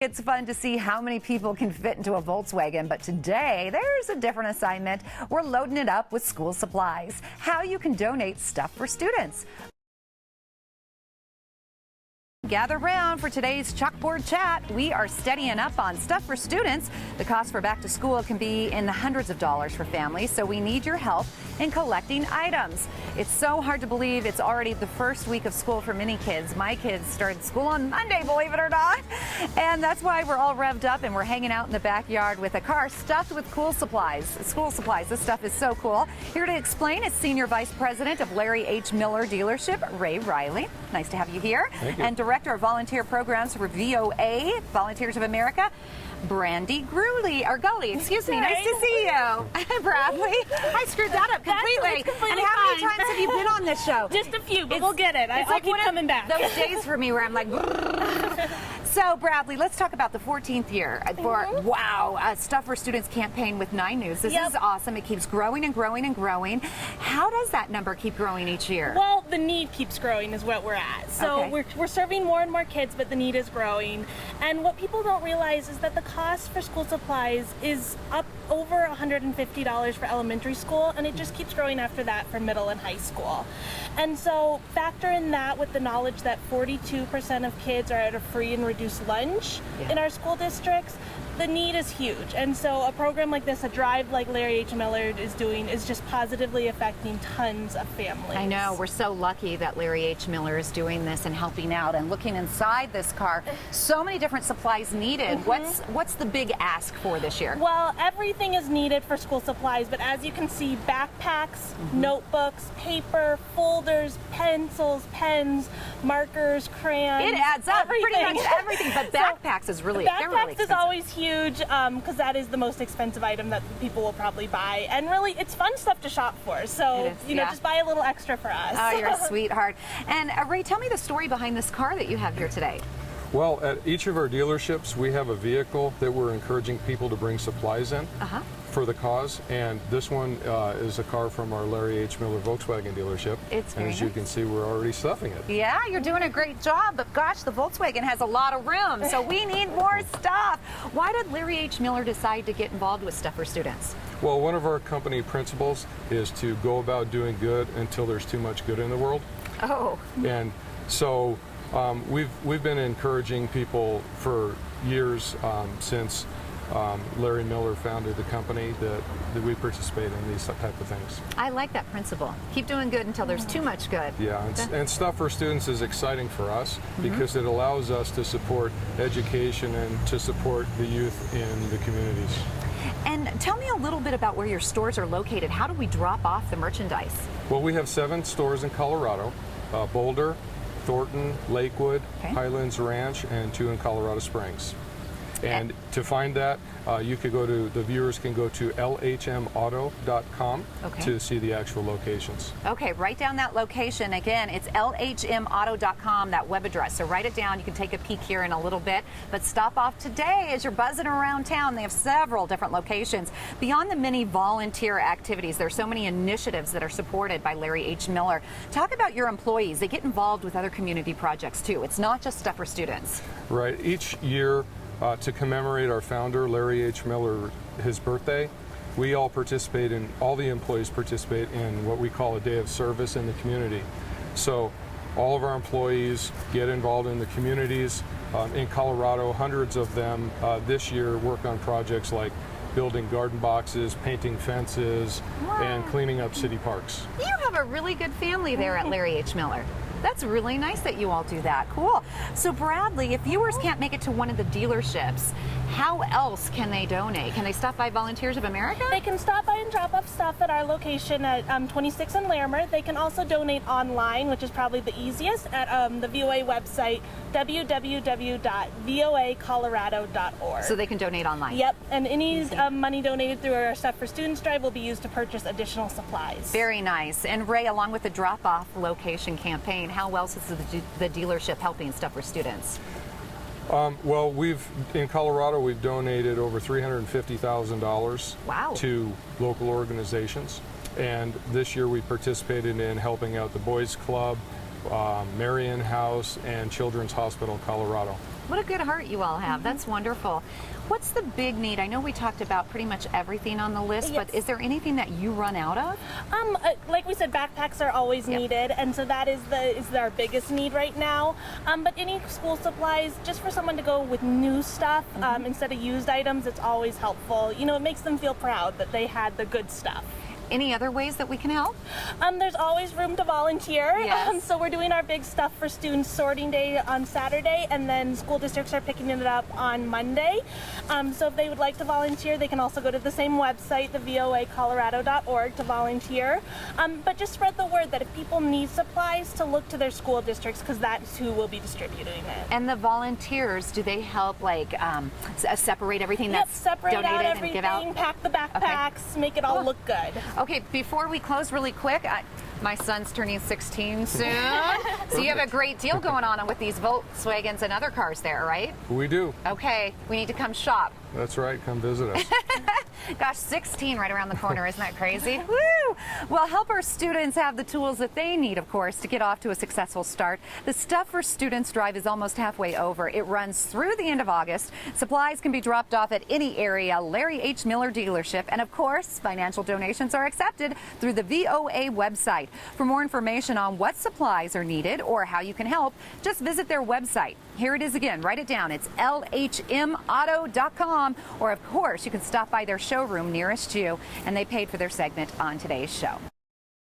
It's fun to see how many people can fit into a Volkswagen, but today there's a different assignment. We're loading it up with school supplies. How you can donate stuff for students. Gather round for today's chalkboard chat. We are steadying up on stuff for students. The cost for back to school can be in the hundreds of dollars for families, so we need your help in collecting items. It's so hard to believe it's already the first week of school for many kids. My kids started school on Monday, believe it or not. And that's why we're all revved up and we're hanging out in the backyard with a car stuffed with school supplies. This stuff is so cool. Here to explain is Senior Vice President of Larry H. Miller Dealership, Ray Riley. Nice to have you here. Thank you. And Director of Volunteer Programs for VOA, Volunteers of America, Brandy Gully. Excuse me. Nice to see you. Bradley. I screwed that up completely. And how many times have you been on this show? Just a few, but we'll get it. I'll keep coming back. Those days for me where I'm like, So, Bradley, let's talk about the 14th year for Stuff for Students campaign with 9 News. This is awesome. It keeps growing and growing and growing. How does that number keep growing each year? Well, the need keeps growing is what we're at. So we're serving more and more kids, but the need is growing. And what people don't realize is that the cost for school supplies is up over $150 for elementary school, and it just keeps growing after that for middle and high school. And so factor in that with the knowledge that 42% of kids are at a free and reduced lunch in our school districts. The need is huge, and so a program like this, a drive like Larry H. Miller is doing, is just positively affecting tons of families. I know, we're so lucky that Larry H. Miller is doing this and helping out and looking inside this car. So many different supplies needed. What's the big ask for this year? Well, everything is needed for school supplies, but as you can see, backpacks, notebooks, paper, folders, pencils, pens, markers, crayons. It adds up, pretty much everything, but backpacks is really, they're really expensive. Backpacks is always huge because that is the most expensive item that people will probably buy, and really it's fun stuff to shop for, so just buy a little extra for us. Oh, you're a sweetheart. And Ray, tell me the story behind this car that you have here today. Well, at each of our dealerships, we have a vehicle that we're encouraging people to bring supplies in for the cause, and this one is a car from our Larry H. Miller Volkswagen dealership. And as you can see, we're already stuffing it. Yeah, you're doing a great job, but gosh, the Volkswagen has a lot of room, so we need more stuff. Why did Larry H. Miller decide to get involved with Stuff for Students? Well, one of our company principles is to go about doing good until there's too much good in the world. Oh. And so we've been encouraging people for years since Larry Miller founded the company that we participate in these type of things. I like that principle. Keep doing good until there's too much good. Yeah, and Stuff for Students is exciting for us because it allows us to support education and to support the youth in the communities. And tell me a little bit about where your stores are located. How do we drop off the merchandise? Well, we have 7 stores in Colorado, Boulder, Thornton, Lakewood, Highlands Ranch, and 2 in Colorado Springs. And to find that, the viewers can go to lhmauto.com to see the actual locations. Okay, write down that location. Again, it's lhmauto.com, that web address. So write it down. You can take a peek here in a little bit. But stop off today as you're buzzing around town. They have several different locations. Beyond the many volunteer activities, there's so many initiatives that are supported by Larry H. Miller. Talk about your employees. They get involved with other community projects, too. It's not just Stuff for Students. Right. Each year, to commemorate our founder, Larry H. Miller, his birthday, all the employees participate in what we call a day of service in the community. So all of our employees get involved in the communities. In Colorado, hundreds of them this year work on projects like building garden boxes, painting fences, and cleaning up city parks. You have a really good family there at Larry H. Miller. That's really nice that you all do that. Cool. So Bradley, if viewers can't make it to one of the dealerships, how else can they donate? Can they stop by Volunteers of America? They can stop by and drop off stuff at our location at 26 in Larimer. They can also donate online, which is probably the easiest, at the VOA website, www.voacolorado.org. So they can donate online? Yep, and any money donated through our Stuff for Students drive will be used to purchase additional supplies. Very nice. And Ray, along with the drop-off location campaign, how else is the dealership helping Stuff for Students? Well, in Colorado, we've donated over $350,000 to local organizations. And this year we participated in helping out the Boys Club, Marion House, and Children's Hospital Colorado. What a good heart you all have. That's wonderful. What's the big need? I know we talked about pretty much everything on the list, Yes. but is there anything that you run out of? Like we said, backpacks are always needed, and so that is our biggest need right now. But any school supplies, just for someone to go with new stuff instead of used items, it's always helpful. You know, it makes them feel proud that they had the good stuff. Any other ways that we can help? There's always room to volunteer. Yes. So we're doing our big stuff for students sorting day on Saturday, and then school districts are picking it up on Monday. So if they would like to volunteer, they can also go to the same website, the voacolorado.org, to volunteer. But just spread the word that if people need supplies, to look to their school districts, because that's who will be distributing it. And the volunteers, do they help like separate everything that's separate donated out and everything, give out? pack the backpacks, make it all look good. Okay, before we close really quick, my son's turning 16 soon. So you have a great deal going on with these Volkswagens and other cars there, right? We do. Okay, we need to come shop. That's right. Come visit us. Gosh, 16 right around the corner. Isn't that crazy? Woo! Well, help our students have the tools that they need, of course, to get off to a successful start. The Stuff for Students drive is almost halfway over. It runs through the end of August. Supplies can be dropped off at any area Larry H. Miller dealership. And of course, financial donations are accepted through the VOA website. For more information on what supplies are needed or how you can help, just visit their website. Here it is again. Write it down. It's lhmauto.com. Or, of course, you can stop by their showroom nearest you. And they paid for their segment on today's show.